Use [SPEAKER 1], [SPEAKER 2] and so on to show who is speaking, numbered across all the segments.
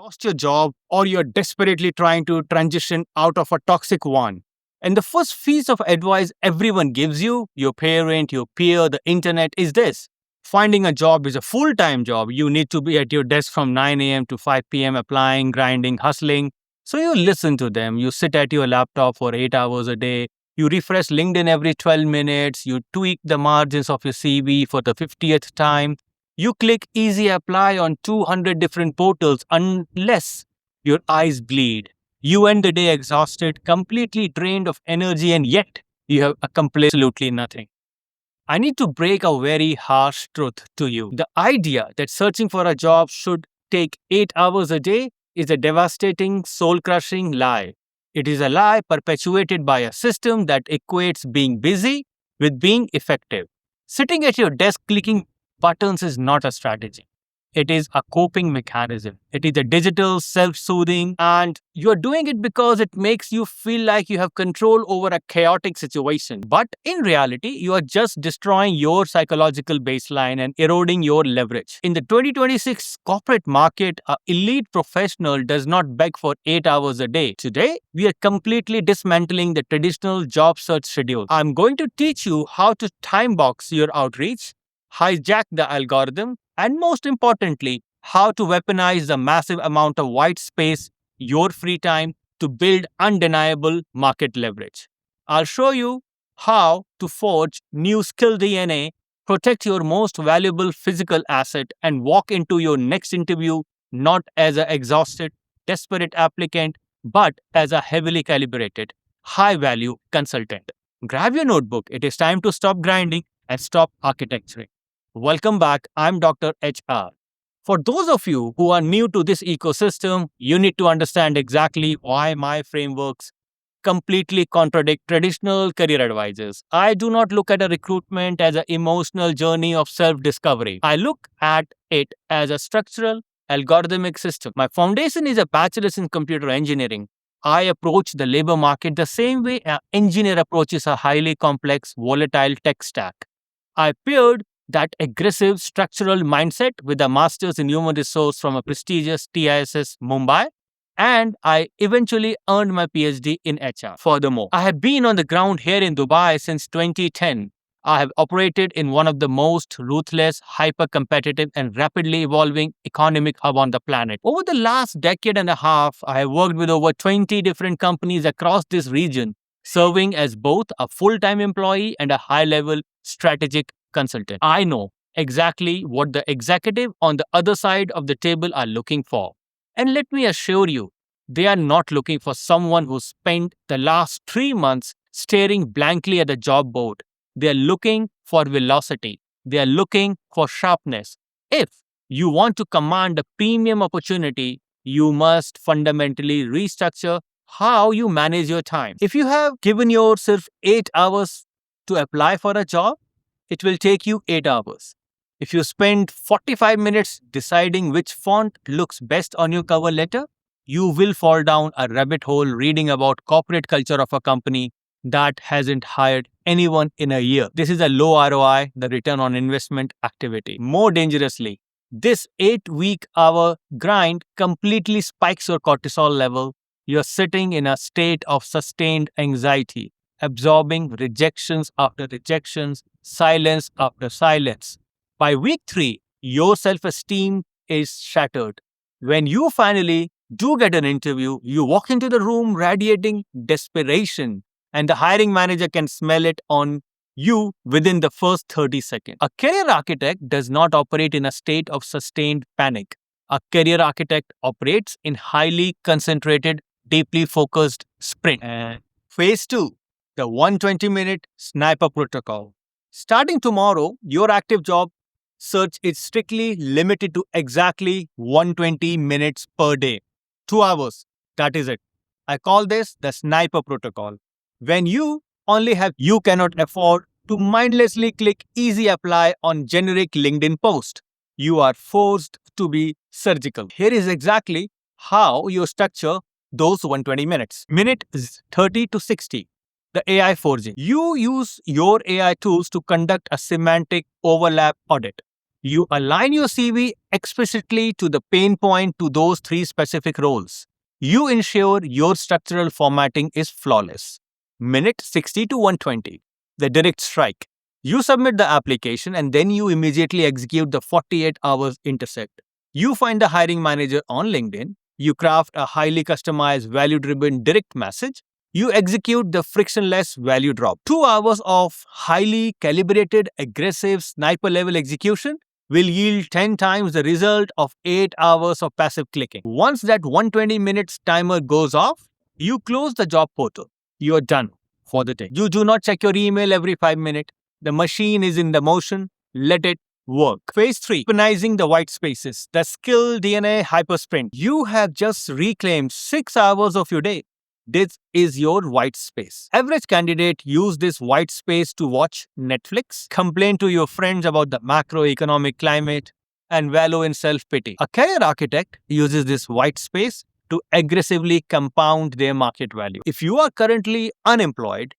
[SPEAKER 1] lost your job or you're desperately trying to transition out of a toxic one. And the first piece of advice everyone gives you, your parent, your peer, the internet, is this: finding a job is a full time job. You need to be at your desk from 9 a.m. to 5 p.m., applying, grinding, hustling. So you listen to them. You sit at your laptop for 8 hours a day. You refresh LinkedIn every 12 minutes. You tweak the margins of your CV for the 50th time. You click easy apply on 200 different portals unless your eyes bleed. You end the day exhausted, completely drained of energy, and yet you have accomplished absolutely nothing. I need to break a very harsh truth to you. The idea that searching for a job should take 8 hours a day is a devastating, soul crushing lie. It is a lie perpetuated by a system that equates being busy with being effective. Sitting at your desk clicking buttons is not a strategy. It is a coping mechanism. It is a digital, self-soothing, and you're doing it because it makes you feel like you have control over a chaotic situation. But in reality, you are just destroying your psychological baseline and eroding your leverage. In the 2026 corporate market, an elite professional does not beg for 8 hours a day. Today, we are completely dismantling the traditional job search schedule. I'm going to teach you how to time box your outreach, hijack the algorithm, and most importantly, how to weaponize the massive amount of white space, your free time, to build undeniable market leverage. I'll show you how to forge new skill DNA, protect your most valuable physical asset, and walk into your next interview not as an exhausted, desperate applicant, but as a heavily calibrated, high-value consultant. Grab your notebook. It is time to stop grinding and stop architecturing. Welcome back. I'm Dr. HR. For those of you who are new to this ecosystem, you need to understand exactly why my frameworks completely contradict traditional career advisors. I do not look at a recruitment as an emotional journey of self-discovery. I look at it as a structural, algorithmic system. My foundation is a bachelor's in computer engineering. I approach the labor market the same way an engineer approaches a highly complex, volatile tech stack. I paired that aggressive structural mindset with a master's in human resource from a prestigious TISS Mumbai, and I eventually earned my PhD in HR. Furthermore, I have been on the ground here in Dubai since 2010. I have operated in one of the most ruthless, hyper-competitive, and rapidly evolving economic hub on the planet. Over the last decade and a half, I have worked with over 20 different companies across this region, serving as both a full-time employee and a high-level strategic consultant. I know exactly what the executive on the other side of the table are looking for. And let me assure you, they are not looking for someone who spent the last 3 months staring blankly at the job board. They are looking for velocity. They are looking for sharpness. If you want to command a premium opportunity, you must fundamentally restructure how you manage your time. If you have given yourself 8 hours to apply for a job, it will take you 8 hours. If you spend 45 minutes deciding which font looks best on your cover letter, you will fall down a rabbit hole reading about corporate culture of a company that hasn't hired anyone in a year. This is a low ROI, the return on investment activity. More dangerously, this 8-week-hour grind completely spikes your cortisol level. You're sitting in a state of sustained anxiety, absorbing rejections after rejections, silence after silence. By week 3, your self-esteem is shattered. When you finally do get an interview, you walk into the room radiating desperation, and the hiring manager can smell it on you within the first 30 seconds. A career architect does not operate in a state of sustained panic. A career architect operates in highly concentrated, deeply focused sprint. And phase 2, the 120-minute sniper protocol. Starting tomorrow, your active job search is strictly limited to exactly 120 minutes per day. 2 hours. That is it. I call this the sniper protocol. When you cannot afford to mindlessly click easy apply on generic LinkedIn post. You are forced to be surgical. Here is exactly how you structure those 120 minutes. Minute 30 to 60. The AI forging. You use your AI tools to conduct a semantic overlap audit. You align your CV explicitly to the pain point to those three specific roles. You ensure your structural formatting is flawless. Minute 60 to 120. The direct strike. You submit the application and then you immediately execute the 48 hours intercept. You find the hiring manager on LinkedIn. You craft a highly customized, value driven direct message. You execute the frictionless value drop. 2 hours of highly calibrated, aggressive, sniper level execution will yield 10 times the result of 8 hours of passive clicking. Once that 120 minutes timer goes off, you close the job portal. You're done for the day. You do not check your email every 5 minutes. The machine is in the motion. Let it work. Phase 3, weaponizing the white spaces. The skill DNA hypersprint. You have just reclaimed 6 hours of your day. This is your white space. Average candidate use this white space to watch Netflix, complain to your friends about the macroeconomic climate, and wallow in self-pity. A career architect uses this white space to aggressively compound their market value. If you are currently unemployed,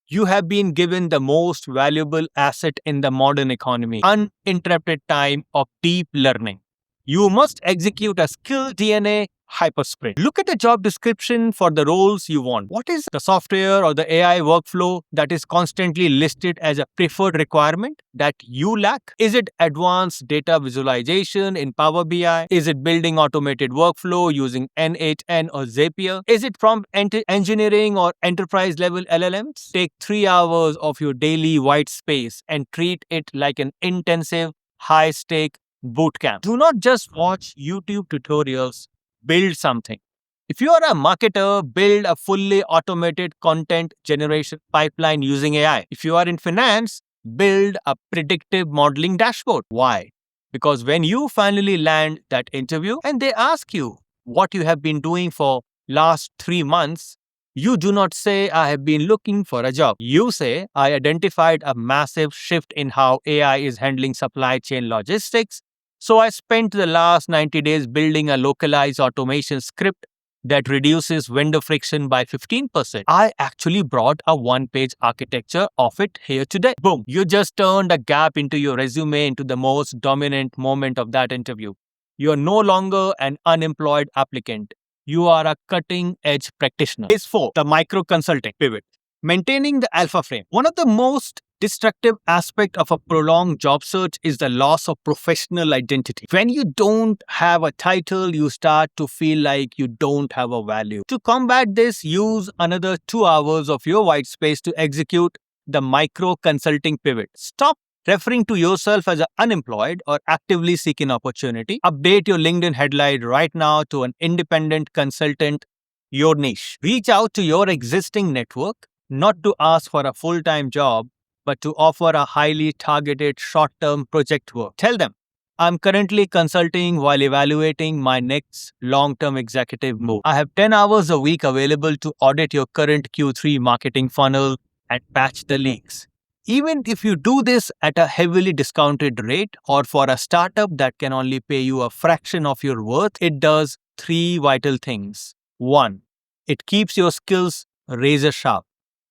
[SPEAKER 1] you have been given the most valuable asset in the modern economy, uninterrupted time of deep learning. You must execute a skill DNA hypersprint. Look at the job description for the roles you want. What is the software or the AI workflow that is constantly listed as a preferred requirement that you lack? Is it advanced data visualization in Power BI? Is it building automated workflow using N8N or Zapier? Is it prompt engineering or enterprise level LLMs? Take 3 hours of your daily white space and treat it like an intensive, high stake bootcamp. Do not just watch YouTube tutorials. Build something. If you are a marketer, build a fully automated content generation pipeline using AI. If you are in finance, build a predictive modeling dashboard. Why? Because when you finally land that interview and they ask you what you have been doing for last 3 months, you do not say, I have been looking for a job. You say, I identified a massive shift in how AI is handling supply chain logistics. So I spent the last 90 days building a localized automation script that reduces vendor friction by 15%. I actually brought a one-page architecture of it here today. Boom. You just turned a gap into your resume into the most dominant moment of that interview. You are no longer an unemployed applicant. You are a cutting-edge practitioner. Phase 4, the micro-consulting pivot. Maintaining the alpha frame. One of the most destructive aspect of a prolonged job search is the loss of professional identity. When you don't have a title, you start to feel like you don't have a value. To combat this, use another 2 hours of your white space to execute the micro consulting pivot. Stop referring to yourself as unemployed or actively seeking opportunity. Update your LinkedIn headline right now to an independent consultant, your niche. Reach out to your existing network, not to ask for a full-time job, but to offer a highly targeted short-term project work. Tell them, I'm currently consulting while evaluating my next long-term executive move. I have 10 hours a week available to audit your current Q3 marketing funnel and patch the leaks. Even if you do this at a heavily discounted rate or for a startup that can only pay you a fraction of your worth, it does 3 vital things. 1, it keeps your skills razor sharp.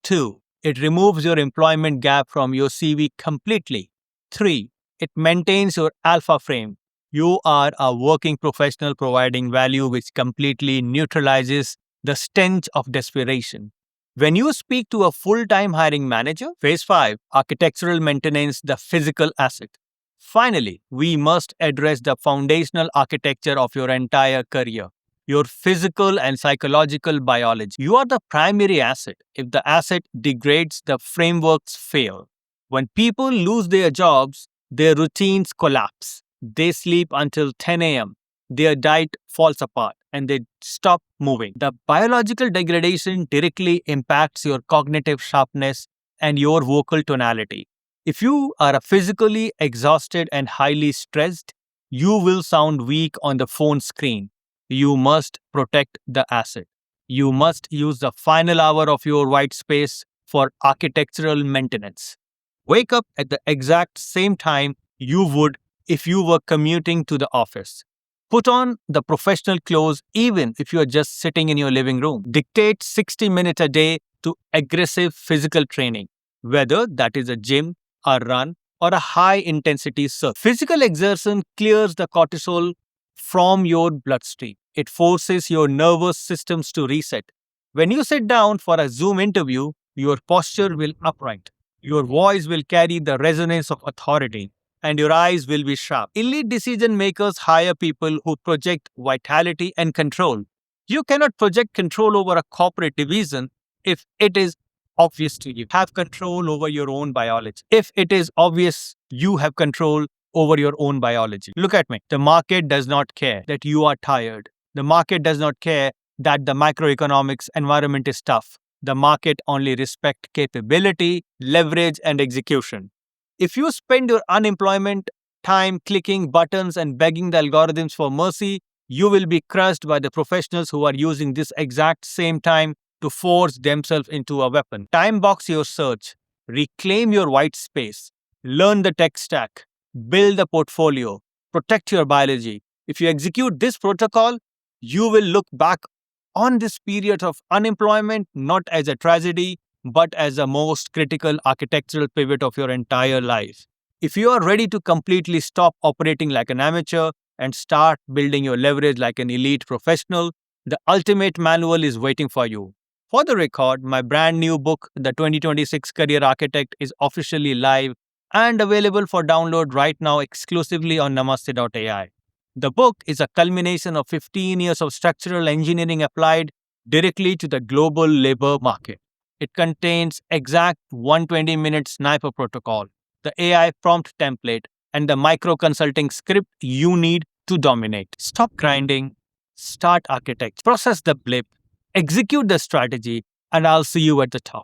[SPEAKER 1] 2, it removes your employment gap from your CV completely. 3, it maintains your alpha frame. You are a working professional providing value which completely neutralizes the stench of desperation. When you speak to a full-time hiring manager, phase 5, architectural maintenance, the physical asset. Finally, we must address the foundational architecture of your entire career. Your physical and psychological biology. You are the primary asset. If the asset degrades, the frameworks fail. When people lose their jobs, their routines collapse. They sleep until 10 a.m. Their diet falls apart and they stop moving. The biological degradation directly impacts your cognitive sharpness and your vocal tonality. If you are physically exhausted and highly stressed, you will sound weak on the phone screen. You must protect the asset. You must use the final hour of your white space for architectural maintenance. Wake up at the exact same time you would if you were commuting to the office. Put on the professional clothes even if you are just sitting in your living room. Dictate 60 minutes a day to aggressive physical training, whether that is a gym, a run, or a high intensity search. Physical exertion clears the cortisol from your bloodstream. It forces your nervous systems to reset. When you sit down for a Zoom interview, your posture will upright. Your voice will carry the resonance of authority and your eyes will be sharp. Elite decision makers hire people who project vitality and control. You cannot project control over a corporate division if it is obvious to you. Have control over your own biology. If it is obvious, you have control over your own biology. Look at me. The market does not care that you are tired. The market does not care that the macroeconomics environment is tough. The market only respects capability, leverage, and execution. If you spend your unemployment time clicking buttons and begging the algorithms for mercy, you will be crushed by the professionals who are using this exact same time to force themselves into a weapon. Time box your search, reclaim your white space, learn the tech stack, build a portfolio, protect your biology. If you execute this protocol, you will look back on this period of unemployment not as a tragedy, but as the most critical architectural pivot of your entire life. If you are ready to completely stop operating like an amateur and start building your leverage like an elite professional, the ultimate manual is waiting for you. For the record, my brand new book, The 2026 Career Architect, is officially live and available for download right now exclusively on namaste.ai. The book is a culmination of 15 years of structural engineering applied directly to the global labor market. It contains exact 120-minute sniper protocol, the AI prompt template, and the micro consulting script you need to dominate. Stop grinding, start architect, process the blip, execute the strategy, and I'll see you at the top.